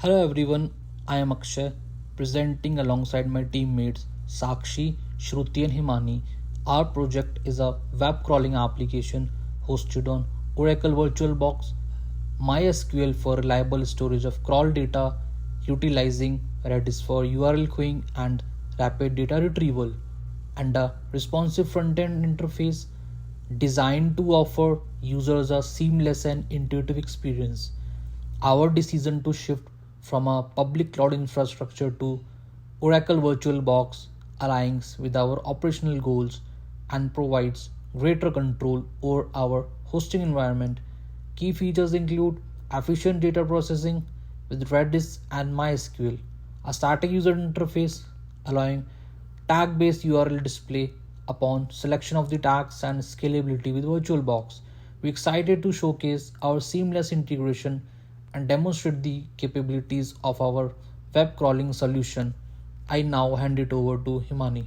Hello everyone, I am Akshay, presenting alongside my teammates Sakshi, Shruti and Himani. Our project is a web crawling application hosted on Oracle VirtualBox, MySQL for reliable storage of crawl data, utilizing Redis for URL queuing and rapid data retrieval, and a responsive front-end interface designed to offer users a seamless and intuitive experience. Our decision to shift from a public cloud infrastructure to Oracle VirtualBox aligns with our operational goals and provides greater control over our hosting environment. Key features include efficient data processing with Redis and MySQL, a static user interface allowing tag based URL display upon selection of the tags, and scalability with VirtualBox. We're excited to showcase our seamless integration and demonstrate the capabilities of our web crawling solution. I now hand it over to Himani.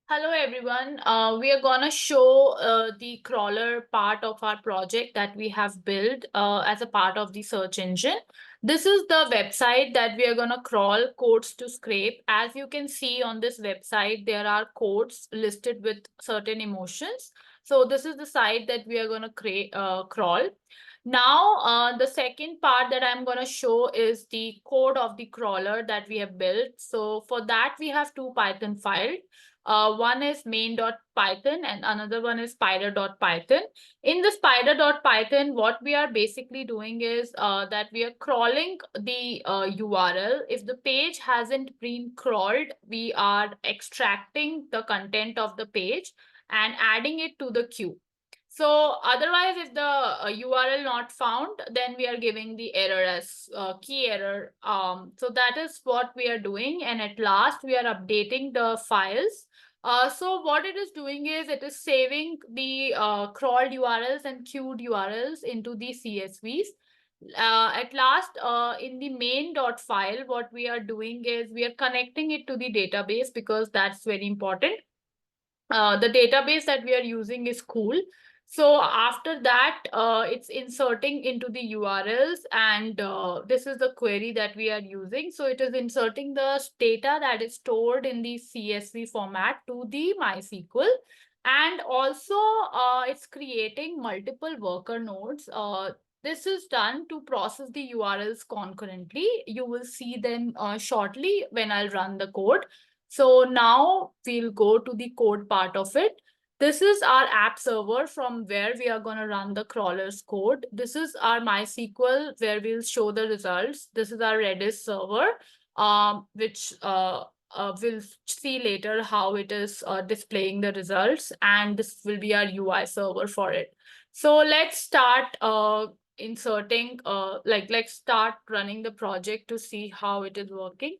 Hello everyone. We are gonna show the crawler part of our project that we have built as a part of the search engine. This is the website that we are gonna crawl codes to scrape. As you can see on this website, there are codes listed with certain emotions. So this is the site that we are gonna crawl. Now, the second part that I'm going to show is the code of the crawler that we have built. So for that, we have two Python files. One is main.python and another one is spider.python. In the spider.python, what we are basically doing is that we are crawling the URL. If the page hasn't been crawled, we are extracting the content of the page and adding it to the queue. So otherwise, if the URL not found, then we are giving the error as key error. So that is what we are doing. And at last, we are updating the files. So what it is doing is it is saving the crawled URLs and queued URLs into the CSVs. At last, in the main.file, what we are doing is we are connecting it to the database because that's very important. The database that we are using is cool. So after that, it's inserting into the URLs, and this is the query that we are using. So it is inserting the data that is stored in the CSV format to the MySQL. And also, it's creating multiple worker nodes. This is done to process the URLs concurrently. You will see them shortly when I'll run the code. So now we'll go to the code part of it. This is our app server from where we are going to run the crawler's code. This is our MySQL where we'll show the results. This is our Redis server, which we'll see later how it is displaying the results. And this will be our UI server for it. So let's start inserting, let's start running the project to see how it is working.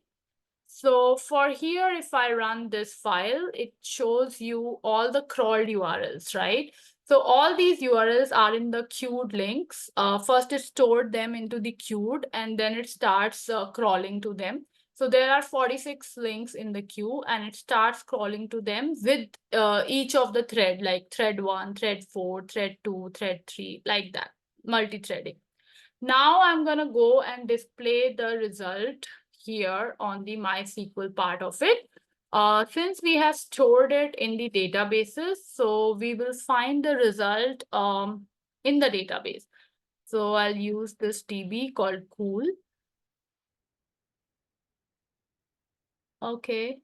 So for here, if I run this file, it shows you all the crawled URLs, right? So all these URLs are in the queued links. First, it stored them into the queued, and then it starts crawling to them. So there are 46 links in the queue, and it starts crawling to them with each of the thread, like thread 1, thread 4, thread 2, thread 3, like that, multi-threading. Now I'm going to go and display the result here on the MySQL part of it. Since we have stored it in the databases, so we will find the result in the database. So I'll use this DB called cool. Okay.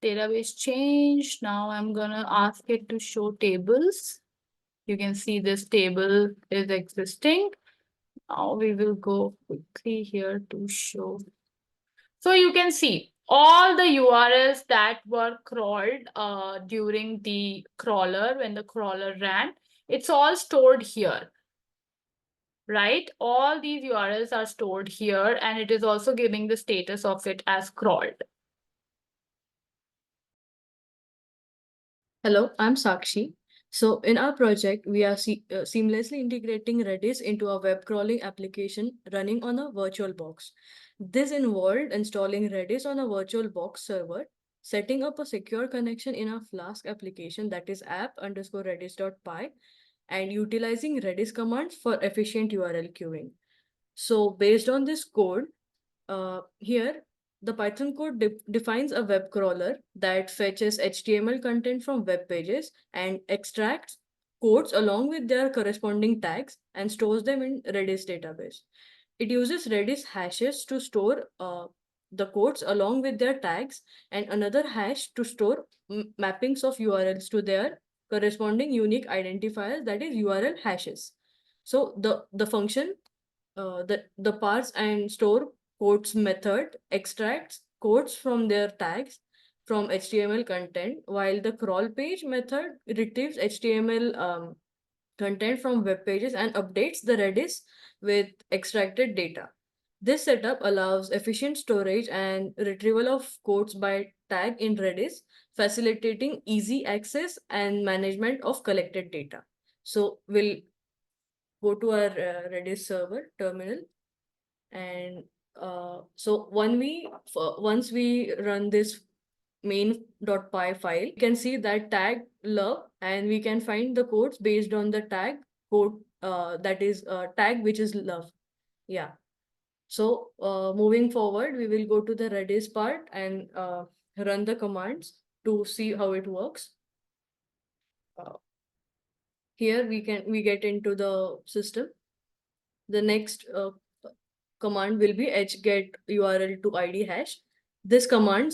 Database changed. Now I'm going to ask it to show tables. You can see this table is existing. Now we will go quickly here to show. So you can see all the URLs that were crawled during the crawler, when the crawler ran, it's all stored here, right? All these URLs are stored here, and it is also giving the status of it as crawled. Hello, I'm Sakshi. So in our project, we are seamlessly integrating Redis into a web crawling application running on a VirtualBox. This involved installing Redis on a VirtualBox server, setting up a secure connection in a Flask application that is app_redis.py, and utilizing Redis commands for efficient URL queuing. So based on this code, here the Python code defines a web crawler that fetches HTML content from web pages and extracts codes along with their corresponding tags and stores them in Redis database. It uses Redis hashes to store the codes along with their tags and another hash to store mappings of URLs to their corresponding unique identifiers, that is URL hashes. So the function the parse and store codes method extracts codes from their tags from HTML content, while the crawl page method retrieves HTML content from web pages and updates the Redis with extracted data. This setup allows efficient storage and retrieval of codes by tag in Redis, facilitating easy access and management of collected data. So we'll go to our Redis server terminal, and so once we run this main.py file, you can see that tag love, and we can find the codes based on the tag code that is tag which is love. Yeah. So moving forward, we will go to the Redis part and run the commands to see how it works. Here we get into the system. The next command will be get URL to ID hash. This command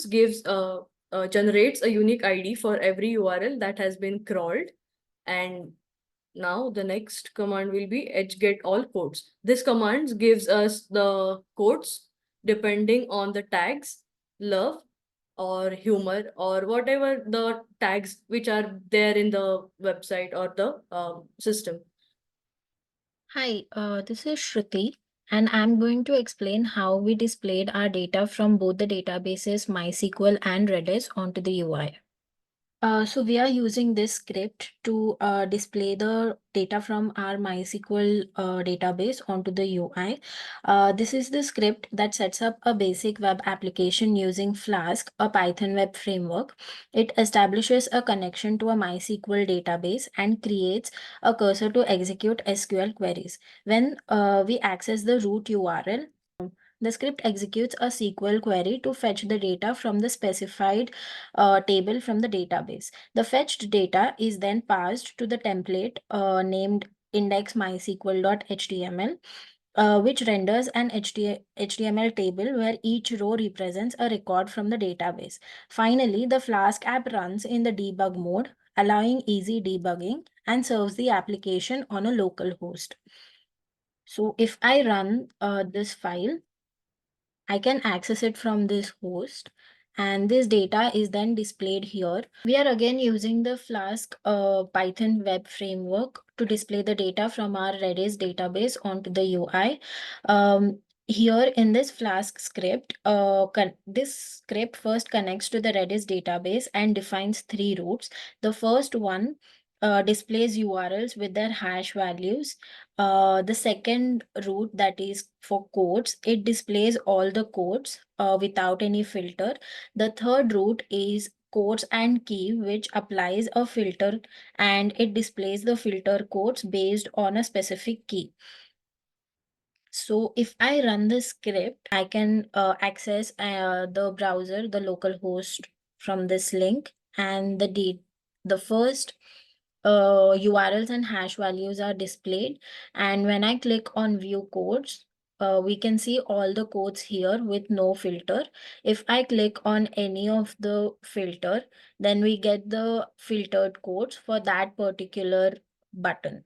generates a unique ID for every URL that has been crawled. And now the next command will be get all codes. This command gives us the codes depending on the tags love or humor or whatever the tags which are there in the website or the system. Hi, this is Shruti, and I'm going to explain how we displayed our data from both the databases MySQL and Redis onto the UI. So we are using this script to display the data from our MySQL database onto the UI. This is the script that sets up a basic web application using Flask, a Python web framework. It establishes a connection to a MySQL database and creates a cursor to execute SQL queries. When we access the root URL, the script executes a SQL query to fetch the data from the specified table from the database. The fetched data is then passed to the template named indexmysql.html, which renders an HTML table where each row represents a record from the database. Finally, the Flask app runs in the debug mode, allowing easy debugging and serves the application on a local host. So if I run this file, I can access it from this host, and this data is then displayed here. We are again using the Flask Python web framework to display the data from our Redis database onto the UI. Here in this Flask script, this script first connects to the Redis database and defines three routes. The first one displays URLs with their hash values. The second route, that is for codes, it displays all the codes without any filter. The third route is codes and key, which applies a filter and it displays the filter codes based on a specific key. So if I run the script, I can access the browser, the local host from this link, and the first URLs and hash values are displayed. And when I click on view codes, we can see all the codes here with no filter. If I click on any of the filter, then we get the filtered codes for that particular button.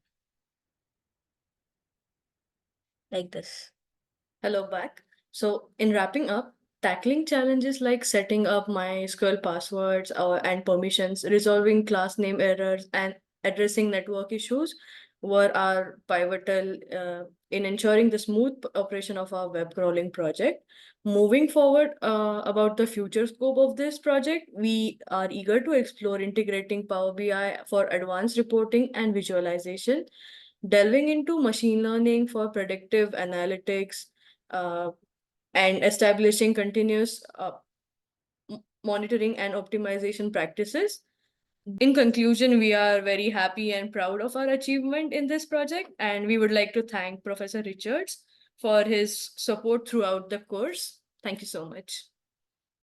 Like this. Hello back. So in wrapping up, tackling challenges like setting up MySQL passwords and permissions, resolving class name errors, and addressing network issues were our pivotal in ensuring the smooth operation of our web crawling project. Moving forward, about the future scope of this project, we are eager to explore integrating Power BI for advanced reporting and visualization, delving into machine learning for predictive analytics, uh, and establishing continuous monitoring and optimization practices. In conclusion, we are very happy and proud of our achievement in this project, and we would like to thank Professor Richards for his support throughout the course. Thank you so much.